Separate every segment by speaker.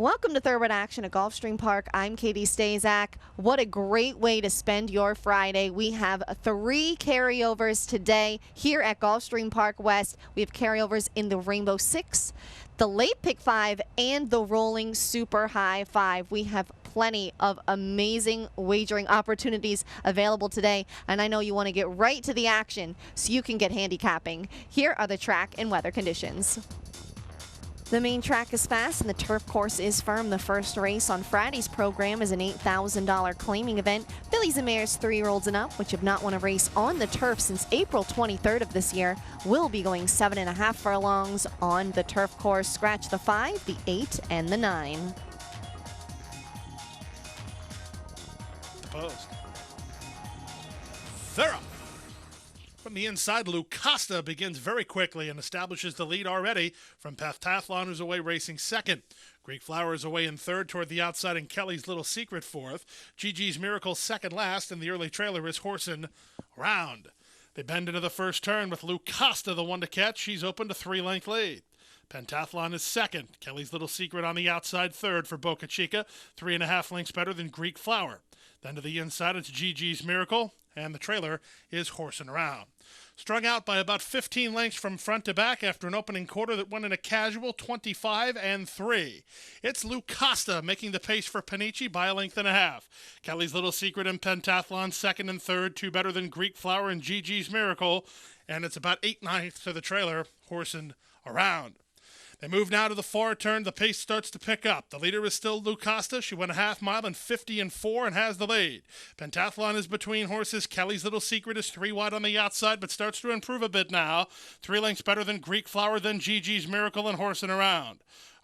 Speaker 1: Welcome to Thoroughbred Action at Gulfstream Park. I'm Katie Stazak. What a great way to spend your Friday. We have 3 carryovers today here at Gulfstream Park West. We have carryovers in the Rainbow 6, the Late Pick 5, and the Rolling Super High 5. We have plenty of amazing wagering opportunities available today, and I know you want to get right to the action so you can get handicapping. Here are the track and weather conditions. The main track is fast and the turf course is firm. The first race on Friday's program is an $8,000 claiming event. Fillies and Mares 3-year-olds and up, which have not won a race on the turf since April 23rd of this year, will be going 7.5 furlongs on the turf course. Scratch the 5, the 8, and the 9.
Speaker 2: Opposed. They're up. From the inside, Lucasta begins very quickly and establishes the lead already from Pentathlon, who's away racing second. Greek Flower is away in third toward the outside, and Kelly's Little Secret fourth. Gigi's Miracle second last, and the early trailer is Horsin' Round. They bend into the first turn with Lucasta the one to catch. She's opened a 3-length lead. Pentathlon is second. Kelly's Little Secret on the outside third for Boca Chica, 3.5 lengths better than Greek Flower. Then to the inside, it's Gigi's Miracle, and the trailer is Horsin' Round. Strung out by about 15 lengths from front to back after an opening quarter that went in a casual 25-3. It's Lucasta making the pace for Panici by 1.5 lengths. Kelly's Little Secret and Pentathlon second and third, 2 better than Greek Flower and Gigi's Miracle, and it's about 8 lengths to the trailer, Horsin' Around. They move now to the far turn. The pace starts to pick up. The leader is still Lucasta. She went a half mile in 50-4 and has the lead. Pentathlon is between horses. Kelly's Little Secret is 3 wide on the outside, but starts to improve a bit now. 3 lengths better than Greek Flower, then Gigi's Miracle, and Horsin' Around.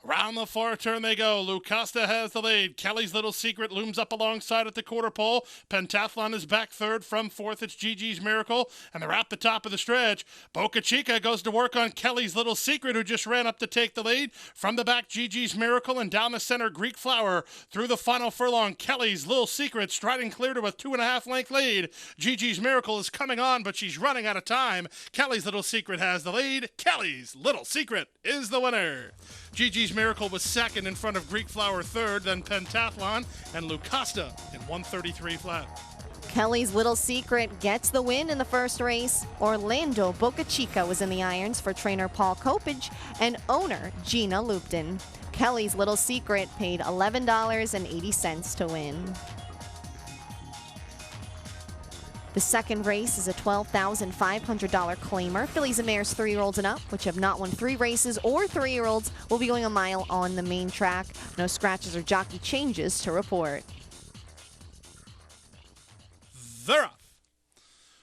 Speaker 2: Around the far turn they go. Lucasta has the lead. Kelly's Little Secret looms up alongside at the quarter pole. Pentathlon is back third. From fourth, it's Gigi's Miracle. And they're at the top of the stretch. Boca Chica goes to work on Kelly's Little Secret, who just ran up to take the lead. From the back, Gigi's Miracle, and down the center, Greek Flower. Through the final furlong, Kelly's Little Secret striding clear to a 2.5 length lead. Gigi's Miracle is coming on, but she's running out of time. Kelly's Little Secret has the lead. Kelly's Little Secret is the winner. Gigi's Miracle was second in front of Greek Flower third, then Pentathlon, and Lucasta in 1:33 flat.
Speaker 1: Kelly's Little Secret gets the win in the first race. Orlando Boca Chica was in the irons for trainer Paul Kopich and owner Gina Lupton. Kelly's Little Secret paid $11.80 to win. The second race is a $12,500 claimer. Fillies and Mares 3-year-olds and up, which have not won 3 races, or 3-year-olds, will be going a mile on the main track. No scratches or jockey changes to report.
Speaker 2: They're off.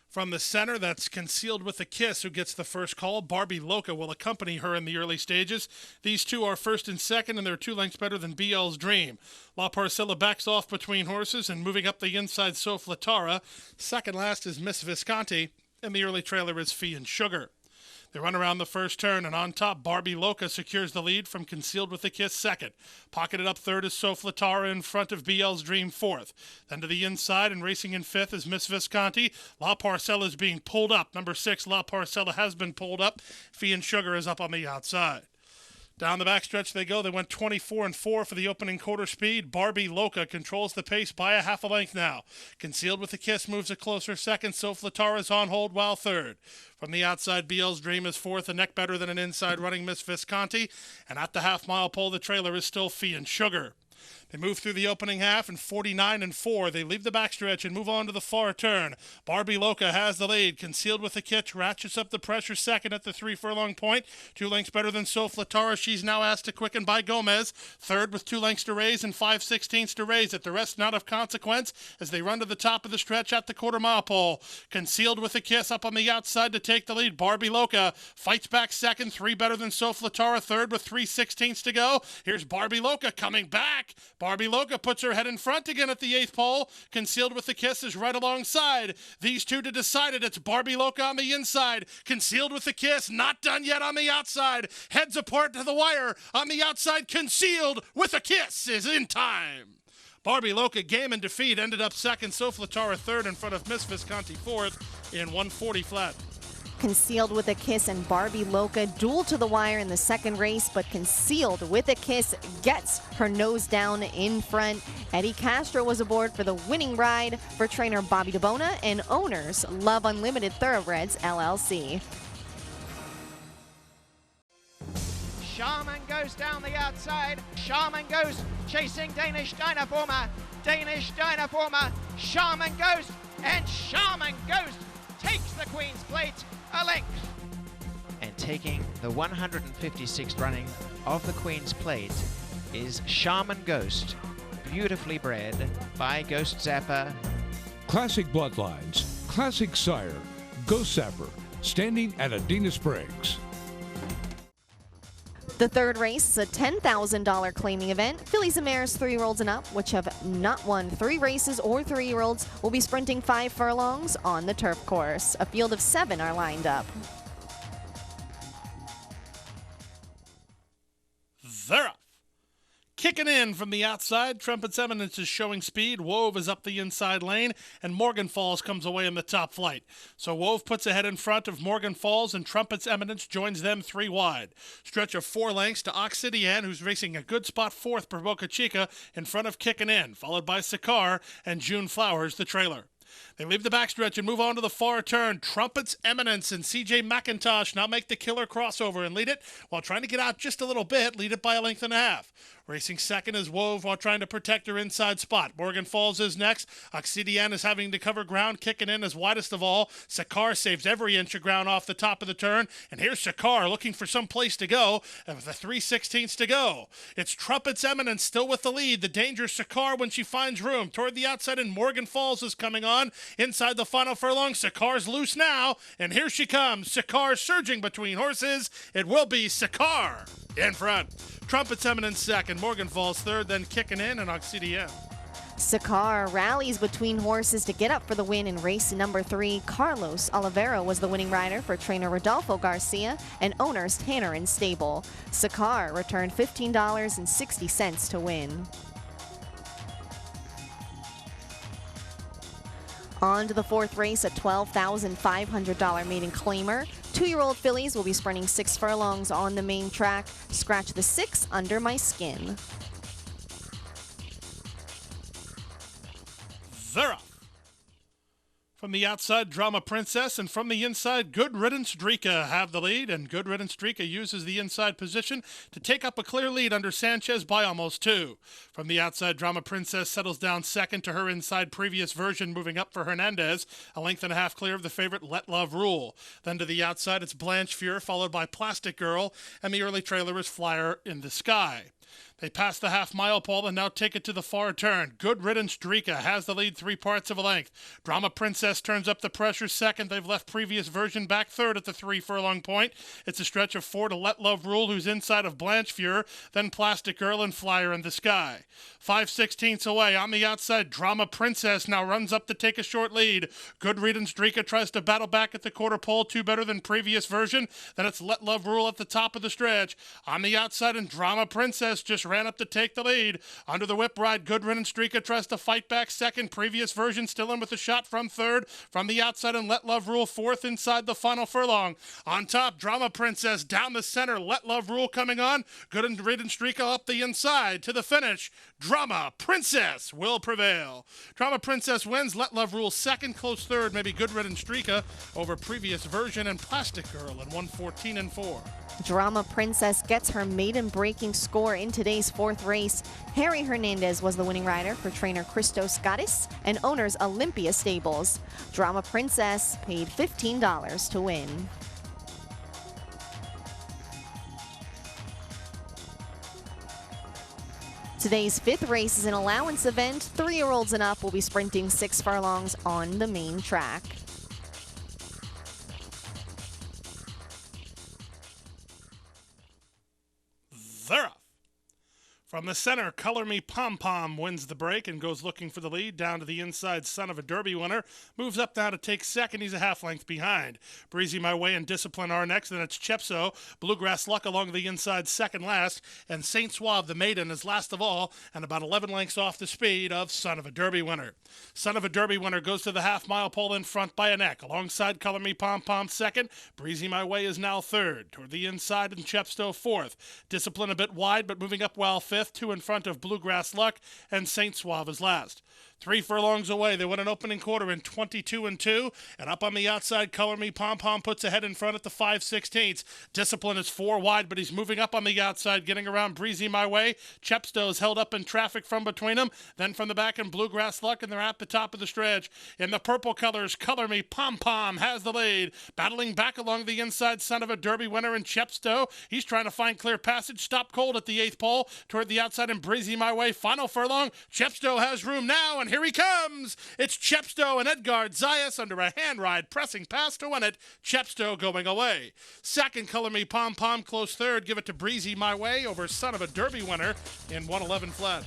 Speaker 2: From the center, that's Concealed with a Kiss, who gets the first call. Barbie Loca will accompany her in the early stages. These two are first and second, and they're 2 lengths better than BL's Dream. La Parcella backs off between horses, and moving up the inside, Soflatara. Second last is Miss Visconti, and the early trailer is Fee and Sugar. They run around the first turn, and on top, Barbie Loca secures the lead from Concealed with a Kiss second. Pocketed up third is Soflatara in front of BL's Dream fourth. Then to the inside and racing in fifth is Miss Visconti. La Parcella is being pulled up. Number 6, La Parcella has been pulled up. Fee and Sugar is up on the outside. Down the backstretch they go. They went 24-4 for the opening quarter speed. Barbie Loca controls the pace by a half a length now. Concealed with a Kiss moves a closer second. Soflatara is on hold while third. From the outside, BL's Dream is fourth, a neck better than an inside running Miss Visconti. And at the half-mile pole, the trailer is still Fee and Sugar. They move through the opening half, and 49-4. They leave the backstretch and move on to the far turn. Barbie Loca has the lead. Concealed with a Kiss ratchets up the pressure second at the 3-furlong point. 2 lengths better than Soflatara. She's now asked to quicken by Gomez. Third with 2 lengths to raise and 5/16 to raise it. The rest not of consequence as they run to the top of the stretch at the quarter-mile pole. Concealed with a Kiss up on the outside to take the lead. Barbie Loca fights back second. 3 better than Soflatara. Third with 3/16 to go. Here's Barbie Loca coming back. Barbie Loca puts her head in front again at the 8th pole. Concealed with a Kiss is right alongside. These two to decide it. It's Barbie Loca on the inside. Concealed with a Kiss, not done yet on the outside. Heads apart to the wire. On the outside, Concealed with a Kiss is in time. Barbie Loca, game and defeat, ended up second. Soflatara third in front of Miss Visconti fourth in 1:40 flat.
Speaker 1: Concealed with a Kiss and Barbie Loca duel to the wire in the second race, but Concealed with a Kiss gets her nose down in front. Eddie Castro was aboard for the winning ride for trainer Bobby DeBona and owners Love Unlimited Thoroughbreds LLC.
Speaker 3: Shaman goes down the outside. Shaman goes chasing Danish Dynaformer. Danish Dynaformer. Shaman Ghost, and Shaman Ghost takes the Queen's Plate a length. And taking the 156th running of the Queen's Plate is Shaman Ghost, beautifully bred by Ghost Zapper.
Speaker 4: Classic Bloodlines, Classic Sire, Ghost Zapper, standing at Adena Springs.
Speaker 1: The third race is a $10,000 claiming event. Fillies and mares 3-year-olds and up, which have not won 3 races or 3-year-olds, will be sprinting 5 furlongs on the turf course. A field of 7 are lined up.
Speaker 2: They're off. Kicking in from the outside, Trumpet's Eminence is showing speed. Wove is up the inside lane, and Morgan Falls comes away in the top flight. So Wove puts ahead in front of Morgan Falls, and Trumpet's Eminence joins them 3 wide. Stretch of 4 lengths to Oxidian, who's racing a good spot 4th per Boca Chica in front of Kicking In, followed by Sakar and June Flowers, the trailer. They leave the backstretch and move on to the far turn. Trumpet's Eminence and CJ McIntosh now make the killer crossover and lead it while trying to get out just a little bit, lead it by 1.5 lengths. Racing second is Wove while trying to protect her inside spot. Morgan Falls is next. Oxidian is having to cover ground, Kicking In as widest of all. Sakar saves every inch of ground off the top of the turn. And here's Sakar looking for some place to go with the 3/16 to go. It's Trumpet's Eminence still with the lead. The danger Sakar when she finds room. Toward the outside, and Morgan Falls is coming on. Inside the final furlong, Sakar's loose now. And here she comes. Sakar surging between horses. It will be Sakar in front. Trumpet's Eminence second, Morgan Falls third, then Kicking In and Oxidian.
Speaker 1: Sakar rallies between horses to get up for the win in race number 3. Carlos Oliveira was the winning rider for trainer Rodolfo Garcia and owners Tanner and Stable. Sakar returned $15.60 to win. On to the 4th race, a $12,500 maiden claimer. 2-year-old fillies will be sprinting 6 furlongs on the main track. Scratch the 6 under my skin.
Speaker 2: They're off. From the outside, Drama Princess, and from the inside, Good Riddance Drika have the lead, and Good Riddance Drika uses the inside position to take up a clear lead under Sanchez by almost 2. From the outside, Drama Princess settles down second to her inside previous version, moving up for Hernandez, 1.5 lengths clear of the favorite Let Love Rule. Then to the outside, it's Blanche Fuhr, followed by Plastic Girl, and the early trailer is Flyer in the Sky. They pass the half-mile pole and now take it to the far turn. Good Riddance Drika has the lead 3/4 length. Drama Princess turns up the pressure second. They've left previous version back third at the 3 furlong point. It's a stretch of 4 to Let Love Rule, who's inside of Blanche Fuhr, then Plastic Girl and Flyer in the Sky. 5/16 away on the outside, Drama Princess now runs up to take a short lead. Good Riddance Drika tries to battle back at the quarter pole, 2 better than previous version. Then it's Let Love Rule at the top of the stretch. On the outside, and Drama Princess just ran up to take the lead. Under the whip ride, Good Riddance Drika tries to fight back second. Previous version still in with a shot from third. From the outside, and Let Love Rule 4th inside the final furlong. On top, Drama Princess down the center. Let Love Rule coming on. Good Riddance Drika up the inside to the finish. Drama Princess will prevail. Drama Princess wins. Let Love Rule second. Close third, maybe Good Riddance Drika over previous version, and Plastic Girl in 1:14.4.
Speaker 1: Drama Princess gets her maiden breaking score in today's 4th race. Harry Hernandez was the winning rider for trainer Christos Gaddis and owners Olympia Stables. Drama Princess paid $15 to win. Today's 5th race is an allowance event. 3-year-olds and up will be sprinting 6 furlongs on the main track.
Speaker 2: They're off. From From the center, Color Me Pom Pom wins the break and goes looking for the lead. Down to the inside, Son of a Derby winner. Moves up now to take second. He's a half length behind. Breezy My Way and Discipline are next. Then it's Chepso. Bluegrass Luck along the inside, second last. And Saint Suave, the maiden, is last of all and about 11 lengths off the speed of Son of a Derby winner. Son of a Derby winner goes to the half-mile pole in front by a neck. Alongside Color Me Pom Pom second. Breezy My Way is now third. Toward the inside and Chepsto fourth. Discipline a bit wide but moving up well fifth. Two in front of Bluegrass Luck, and Saint Suave is last. 3 furlongs away, they win an opening quarter in 22-2, and up on the outside, Color Me Pom Pom puts ahead in front at the 5/16. Discipline is 4 wide, but he's moving up on the outside, getting around Breezy My Way. Chepsto is held up in traffic from between them, then from the back in Bluegrass Luck, and they're at the top of the stretch. In the purple colors, Color Me Pom Pom has the lead. Battling back along the inside, Son of a Derby winner in Chepsto. He's trying to find clear passage, stop cold at the 8th pole. Toward the outside in Breezy My Way, final furlong. Chepsto has room now, and here he comes. It's Chepsto and Edgard Zayas under a hand ride, pressing past to win it. Chepsto going away. Second, Color Me Pom Pom, close third. Give it to Breezy My Way over Son of a Derby winner in 111 flat.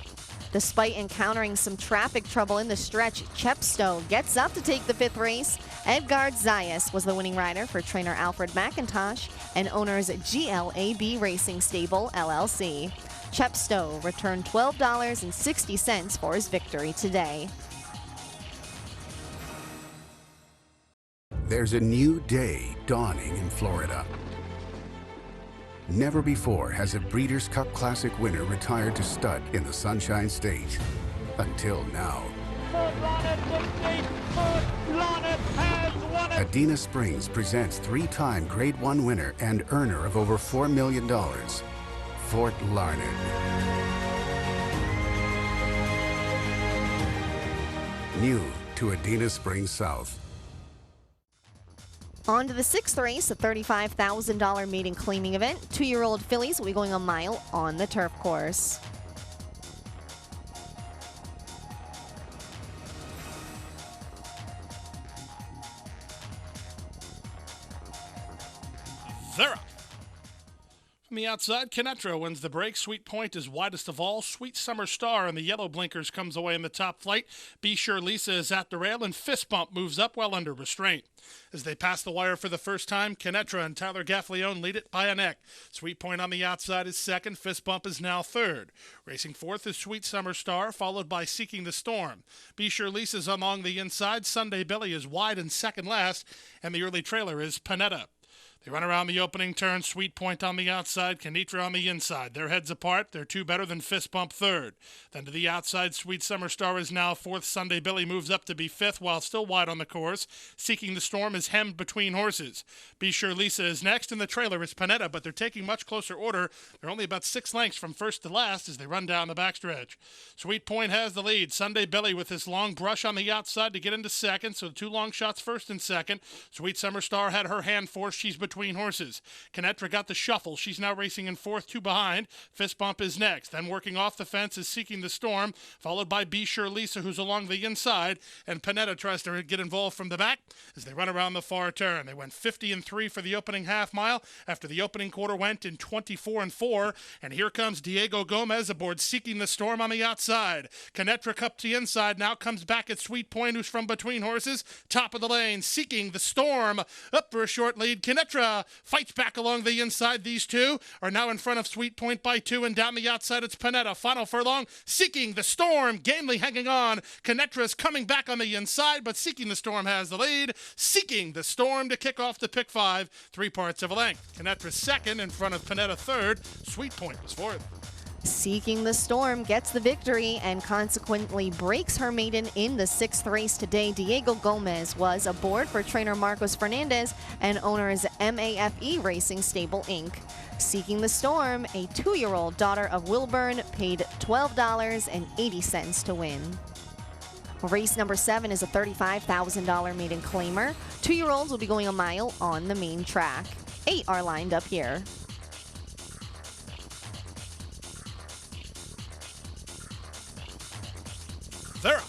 Speaker 1: Despite encountering some traffic trouble in the stretch, Chepsto gets up to take the 5th race. Edgard Zayas was the winning rider for trainer Alfred McIntosh and owners GLAB Racing Stable, LLC. Chepsto returned $12.60 for his victory today.
Speaker 5: There's a new day dawning in Florida. Never before has a Breeders' Cup Classic winner retired to stud in the Sunshine State. Until now. Adena Springs presents 3-time Grade 1 winner and earner of over $4 million, Fort Larned. New to Adena Springs South.
Speaker 1: On to the 6th race, a $35,000 maiden claiming event. 2-year-old fillies will be going a mile on the turf course.
Speaker 2: They're up. From the outside, Kinetra wins the break. Sweet Point is widest of all. Sweet Summer Star and the yellow blinkers comes away in the top flight. Be Sure Lisa is at the rail, and Fist Bump moves up well under restraint. As they pass the wire for the first time, Kinetra and Tyler Gaffleone lead it by a neck. Sweet Point on the outside is second. Fist Bump is now third. Racing fourth is Sweet Summer Star, followed by Seeking the Storm. Be Sure Lisa's along the inside. Sunday Billy is wide and second last, and the early trailer is Panetta. They run around the opening turn. Sweet Point on the outside, Kenitra on the inside. They're heads apart. They're two better than Fist Bump third. Then to the outside, Sweet Summer Star is now fourth. Sunday Billy moves up to be fifth while still wide on the course. Seeking the Storm is hemmed between horses. Be Sure Lisa is next, and the trailer is Panetta, but they're taking much closer order. They're only about 6 lengths from first to last as they run down the backstretch. Sweet Point has the lead. Sunday Billy with his long brush on the outside to get into second, so 2 long shots first and second. Sweet Summer Star had her hand forced. She's between horses. Kinetra got the shuffle. She's now racing in fourth, 2 behind. Fist Bump is next. Then working off the fence is Seeking the Storm, followed by Be Sure Lisa, who's along the inside, and Panetta tries to get involved from the back as they run around the far turn. They went 50-3 for the opening half mile after the opening quarter went in 24-4, and here comes Diego Gomez aboard Seeking the Storm on the outside. Kinetra up the inside, now comes back at Sweet Point, who's from between horses. Top of the lane, Seeking the Storm up for a short lead. Kinetra fights back along the inside. These two are now in front of Sweet Point by 2, and down the outside it's Panetta. Final furlong, Seeking the Storm gamely hanging on. Kinetra's coming back on the inside, but Seeking the Storm has the lead. Seeking the Storm to kick off the pick 5, 3 parts of a length. Kinetra second in front of Panetta third. Sweet Point was fourth.
Speaker 1: Seeking the Storm gets the victory and consequently breaks her maiden in the 6th race today. Diego Gomez was aboard for trainer Marcos Fernandez and owners MAFE Racing Stable, Inc. Seeking the Storm, a 2-year-old daughter of Wilburn, paid $12.80 to win. Race number 7 is a $35,000 maiden claimer. 2-year-olds will be going a mile on the main track. 8 are lined up here.
Speaker 2: They're up.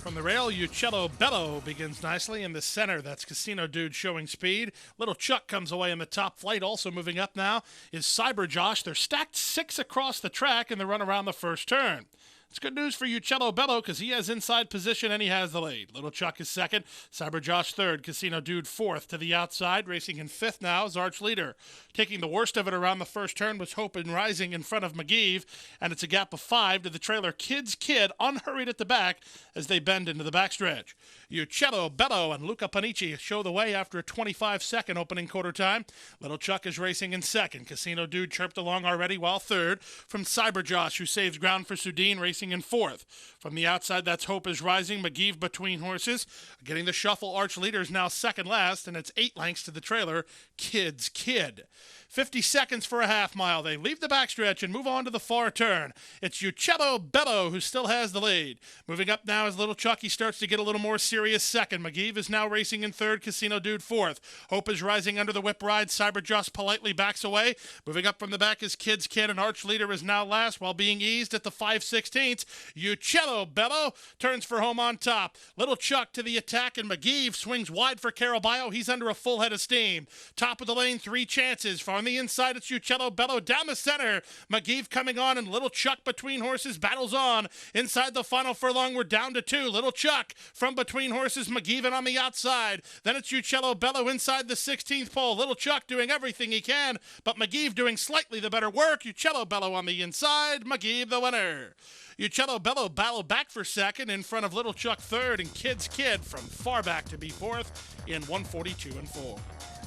Speaker 2: From the rail, Uccello Bello begins nicely in the center. That's Casino Dude showing speed. Little Chuck comes away in the top flight. Also moving up now is Cyber Josh. They're stacked 6 across the track in the run around the first turn. It's good news for Uccello Bello because he has inside position and he has the lead. Little Chuck is second, Cyber Josh third, Casino Dude fourth. To the outside, racing in fifth now is Arch Leader. Taking the worst of it around the first turn was Hope and Rising in front of McGeeve, and it's a gap of 5 to the trailer Kids Kid, unhurried at the back as they bend into the backstretch. Uccello Bello and Luca Panici show the way after a 25-second opening quarter time. Little Chuck is racing in second. Casino Dude chirped along already while third. From Cyber Josh, who saves ground for Sudine, racing in fourth. From the outside, that's Hope is Rising. McGeeve between horses. Getting the shuffle, Arch Leader is now second last, and it's 8 lengths to the trailer Kids Kid. 50 seconds for a half mile. They leave the backstretch and move on to the far turn. It's Uccello Bello who still has the lead. Moving up now as Little Chucky starts to get a little more serious second. McGeeve is now racing in third. Casino Dude fourth. Hope is Rising under the whip ride. Cyber Josh politely backs away. Moving up from the back is Kids Kid, and Arch Leader is now last while being eased at the 5/16. Uccello Bello turns for home on top. Little Chuck to the attack, and McGeeve swings wide for Caraballo. He's under a full head of steam. Top of the lane, 3 chances. On the inside, it's Uccello Bello down the center. McGeeve coming on, and Little Chuck between horses battles on. Inside the final furlong, we're down to 2. Little Chuck from between horses, McGeeve on the outside. Then it's Uccello Bello inside the 16th pole. Little Chuck doing everything he can, but McGeeve doing slightly the better work. Uccello Bello on the inside. McGeeve the winner. Uccello Bello battled back for second in front of Little Chuck third, and Kids Kid from far back to be fourth in 1:42.4.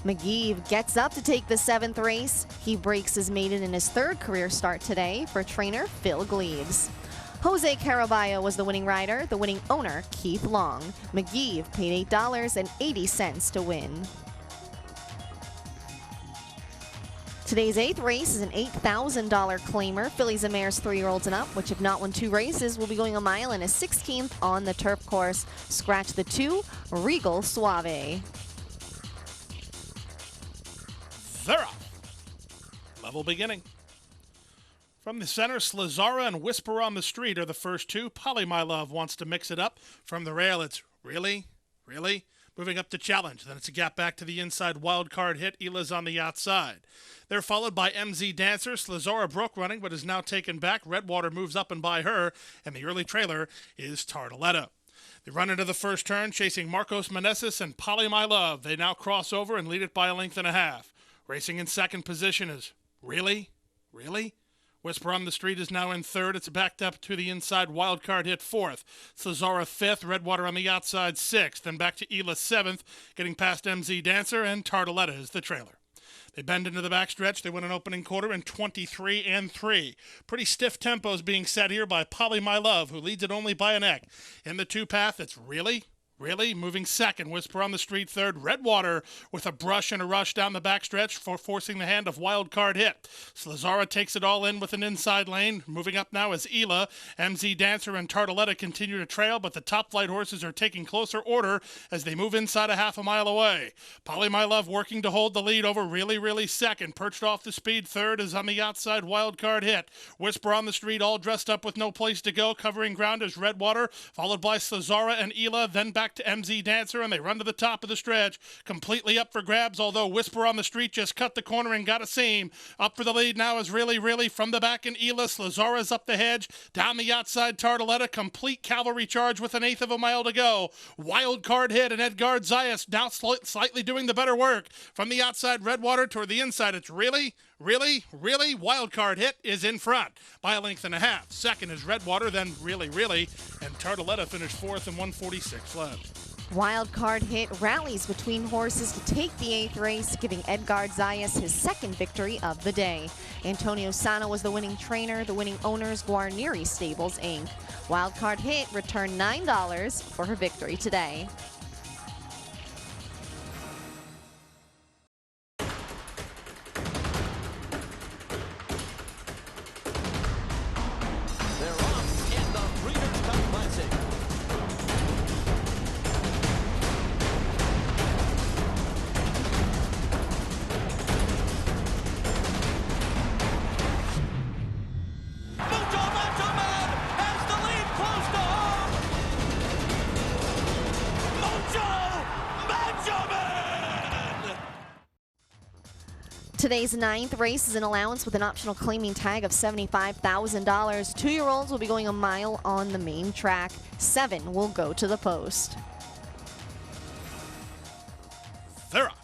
Speaker 1: McGeeve gets up to take the 7th race. He breaks his maiden in his 3rd career start today for trainer Phil Gleaves. Jose Caraballo was the winning rider, the winning owner Keith Long. McGeeve paid $8.80 to win. Today's 8th race is an $8,000 claimer. Fillies and mares 3-year-olds and up, which have not won 2 races, will be going a mile and a 16th on the turf course. Scratch the 2, Regal Suave.
Speaker 2: They're off. Level beginning. From the center, Slazara and Whisper on the Street are the first 2. Polly My Love wants to mix it up. From the rail, it's Really? Moving up to challenge. Then it's a gap back to the inside. Wild Card Hit. Ela's on the outside. They're followed by MZ Dancer. Slazara broke running, but is now taken back. Redwater moves up and by her, and the early trailer is Tartaletta. They run into the first turn, chasing Marcos Meneses and Polly My Love. They now cross over and lead it by a length and a half. Racing in second position is Really? Whisper on the Street is now in third. It's backed up to the inside. Wild Card Hit fourth. Slazara fifth. Redwater on the outside sixth. Then back to Ela seventh. Getting past MZ Dancer, and Tartaletta is the trailer. They bend into the backstretch. They win an opening quarter in 23-3. Pretty stiff tempos being set here by Polly My Love, who leads it only by a neck. In the 2 path, it's Really? Moving second. Whisper on the Street third. Redwater with a brush and a rush down the backstretch for forcing the hand of Wild Card Hit. Slazara takes it all in with an inside lane. Moving up now is Ela. MZ Dancer and Tartaletta continue to trail, but the top flight horses are taking closer order as they move inside a half a mile away. Polly My Love working to hold the lead over Really second. Perched off the speed third is on the outside Wild Card Hit. Whisper on the Street all dressed up with no place to go. Covering ground is Redwater, followed by Slazara and Ela, then back to MZ Dancer, and they run to the top of the stretch. Completely up for grabs, although Whisper on the Street just cut the corner and got a seam. Up for the lead now is Really from the back in Ela. Slazara's up the hedge. Down the outside, Tartaletta. Complete cavalry charge with an 1/8 of a mile to go. Wild Card Hit and Edgard Zayas now slightly doing the better work. From the outside, Redwater toward the inside, it's Really. Wild Card Hit is in front by a length and a half. Second is Redwater, then Really, and Tartaletta finished fourth in 1:46 left.
Speaker 1: Wild Card Hit rallies between horses to take the 8th race, giving Edgard Zayas his 2nd victory of the day. Antonio Sano was the winning trainer. The winning owners, Guarnieri Stables, Inc. Wild Card Hit returned $9 for her victory today. Today's ninth race is an allowance with an optional claiming tag of $75,000. 2-year-olds will be going a mile on the main track. 7 will go to the post.
Speaker 2: They're off.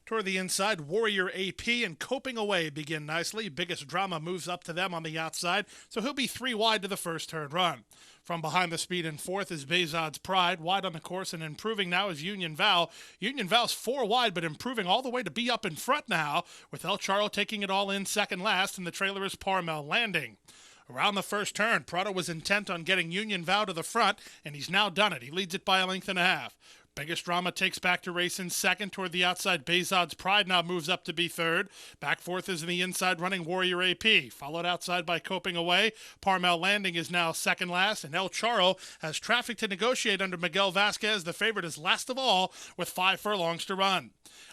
Speaker 2: Toward the inside, Warrior AP and Coping Away begin nicely. Biggest Drama moves up to them on the outside, so he'll be 3 wide to the first turn run. From behind the speed in fourth is Bezod's Pride. Wide on the course and improving now is Union Val. Union Val's 4 wide, but improving all the way to be up in front now, with El Charro taking it all in second last, and the trailer is Parmel Landing. Around the first turn, Prado was intent on getting Union Val to the front, and he's now done it. He leads it by a length and a half. Biggest Drama takes back to race in second. Toward the outside, Bezod's Pride now moves up to be third. Back fourth is in the inside running Warrior AP. Followed outside by Coping Away. Parmel Landing is now second last, and El Charro has traffic to negotiate under Miguel Vasquez. The favorite is last of all with 5 furlongs to run.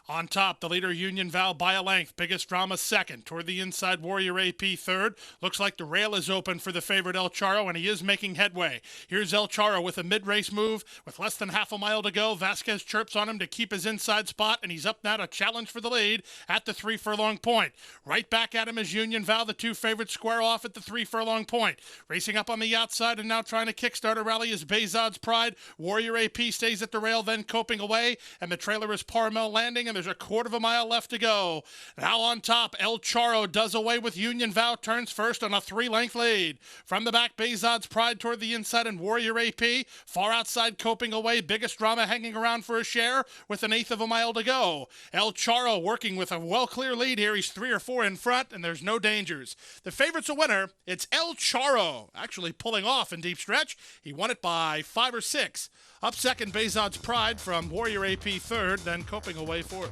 Speaker 2: On top, the leader Union Val by a length. Biggest Drama second. Toward the inside, Warrior AP third. Looks like the rail is open for the favorite El Charro, and he is making headway. Here's El Charro with a mid-race move. With less than half a mile to go, Vasquez chirps on him to keep his inside spot, and he's up now to challenge for the lead at the 3 furlong point. Right back at him is Union Val. The 2 favorites square off at the 3 furlong point. Racing up on the outside and now trying to kickstart a rally is Bezod's Pride. Warrior AP stays at the rail, then Coping Away, and the trailer is Parmel Landing, and there's a quarter of a mile left to go. Now on top, El Charro does away with Union Val, turns first on a 3-length lead. From the back, Bezod's Pride toward the inside and Warrior AP. Far outside, Coping Away. Biggest Drama hanging around for a share with an 1/8 of a mile to go. El Charro working with a well-clear lead here. He's 3 or 4 in front, and there's no dangers. The favorite's a winner. It's El Charro, actually pulling off in deep stretch. He won it by 5 or 6. Up second, Bezod's Pride from Warrior AP third, then Coping Away fourth.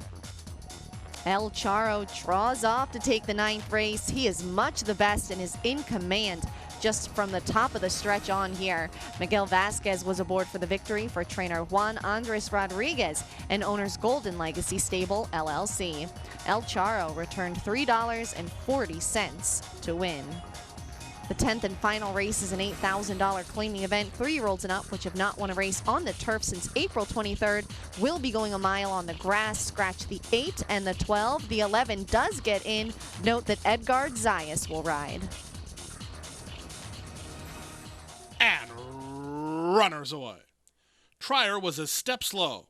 Speaker 1: El Charro draws off to take the ninth race. He is much the best and is in command just from the top of the stretch on here. Miguel Vasquez was aboard for the victory for trainer Juan Andres Rodriguez and owner's Golden Legacy Stable, LLC. El Charro returned $3.40 to win. The 10th and final race is an $8,000 claiming event. 3-year-olds and up, which have not won a race on the turf since April 23rd, will be going a mile on the grass. Scratch the 8 and the 12. The 11 does get in. Note that Edgard Zayas will ride.
Speaker 2: And runners away. Trier was a step slow.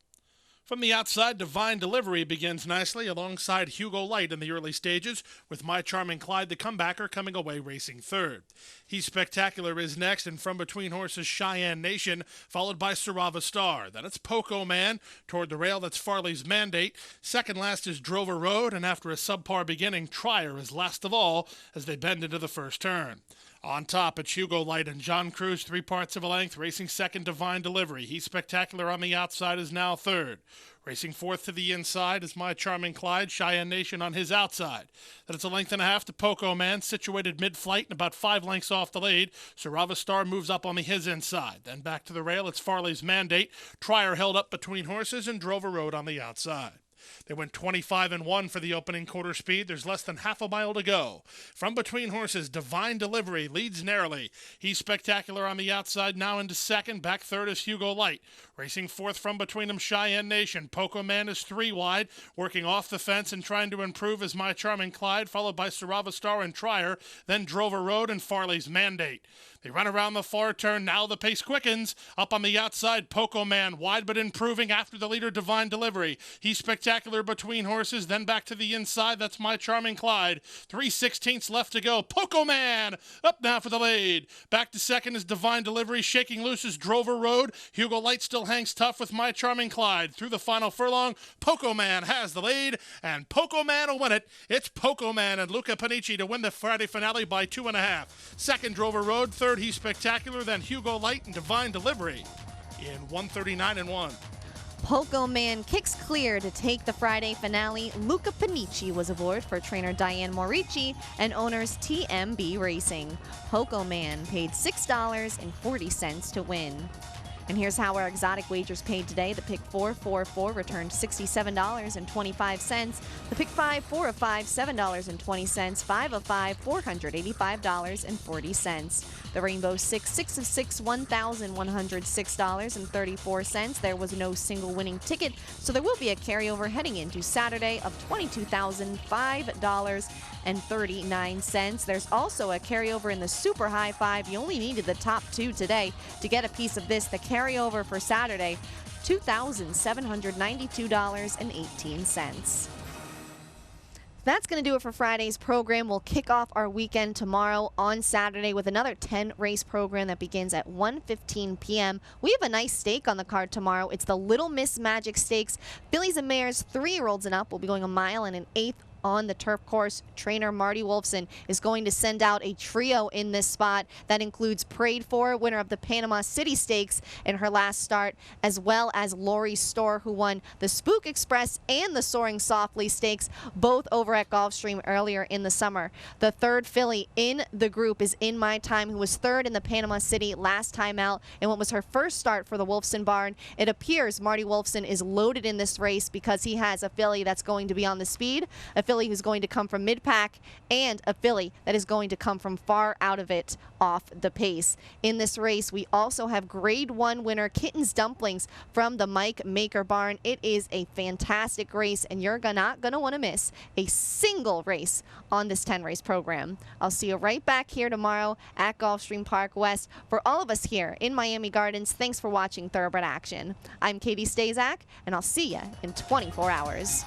Speaker 2: From the outside, Divine Delivery begins nicely alongside Hugo Light in the early stages, with My Charming Clyde, the comebacker, coming away racing third. He's Spectacular is next, and from between horses, Cheyenne Nation, followed by Sarava Star. Then it's Poco Man. Toward the rail, that's Farley's Mandate. Second last is Drover Road, and after a subpar beginning, Trier is last of all as they bend into the first turn. On top, it's Hugo Light and John Cruz, 3 parts of a length, racing second, Divine Delivery. He's Spectacular on the outside, is now third. Racing fourth to the inside is My Charming Clyde, Cheyenne Nation on his outside. Then it's a length and a half to Poco Man, situated mid-flight and about 5 lengths off the lead. Sarava Star moves up on his inside. Then back to the rail, it's Farley's Mandate. Trier held up between horses and Drover Road on the outside. They went 25-1 for the opening quarter speed. There's less than half a mile to go. From between horses, Divine Delivery leads narrowly. He's Spectacular on the outside, now into second. Back third is Hugo Light. Racing fourth from between them, Cheyenne Nation. Poco Man is 3 wide, working off the fence and trying to improve is My Charming Clyde, followed by Sarava Star and Trier, then Drover Road and Farley's Mandate. They run around the far turn. Now the pace quickens. Up on the outside, Poco Man, wide but improving after the leader, Divine Delivery. He's Spectacular between horses, then back to the inside. That's My Charming Clyde. 3/16 left to go. Poco Man up now for the lead. Back to second is Divine Delivery. Shaking loose is Drover Road. Hugo Light still hangs tough with My Charming Clyde. Through the final furlong, Poco Man has the lead, and Poco Man will win it. It's Poco Man and Luca Panici to win the Friday finale by 2.5. Second, Drover Road. Third, He's Spectacular, then Hugo Light and Divine Delivery in 139-1.
Speaker 1: Poco Man kicks clear to take the Friday finale. Luca Panici was aboard for trainer Diane Morici and owners TMB Racing. Poco Man paid $6.40 to win. And here's how our exotic wagers paid today. The pick 4 returned $67.25. The pick 5 4 of 5, $7.20. 5 of 5, $485.40. The rainbow 6 of 6, $1,106.34. There was no single winning ticket, so there will be a carryover heading into Saturday of $22,005.39. There's also a carryover in the super high five. You only needed the top two today to get a piece of this. The carryover for Saturday, $2,792.18. That's going to do it for Friday's program. We'll kick off our weekend tomorrow on Saturday with another 10-race program that begins at 1:15 p.m. We have a nice stake on the card tomorrow. It's the Little Miss Magic Stakes. Fillies and mares, 3-year-olds and up, will be going a mile and an eighth on the turf course. Trainer Marty Wolfson is going to send out a trio in this spot that includes Prayed For, winner of the Panama City Stakes in her last start, as well as Lori Storr, who won the Spook Express and the Soaring Softly Stakes, both over at Gulfstream earlier in the summer. The third filly in the group is In My Time, who was third in the Panama City last time out in what was her first start for the Wolfson barn. It appears Marty Wolfson is loaded in this race because he has a filly that's going to be on the speed, a filly who's going to come from mid-pack, and a filly that is going to come from far out of it off the pace. In this race, we also have Grade 1 winner Kitten's Dumplings from the Mike Maker barn. It is a fantastic race, and you're not going to want to miss a single race on this 10-race program. I'll see you right back here tomorrow at Gulfstream Park West. For all of us here in Miami Gardens, thanks for watching Thoroughbred Action. I'm Katie Stazak, and I'll see you in 24 hours.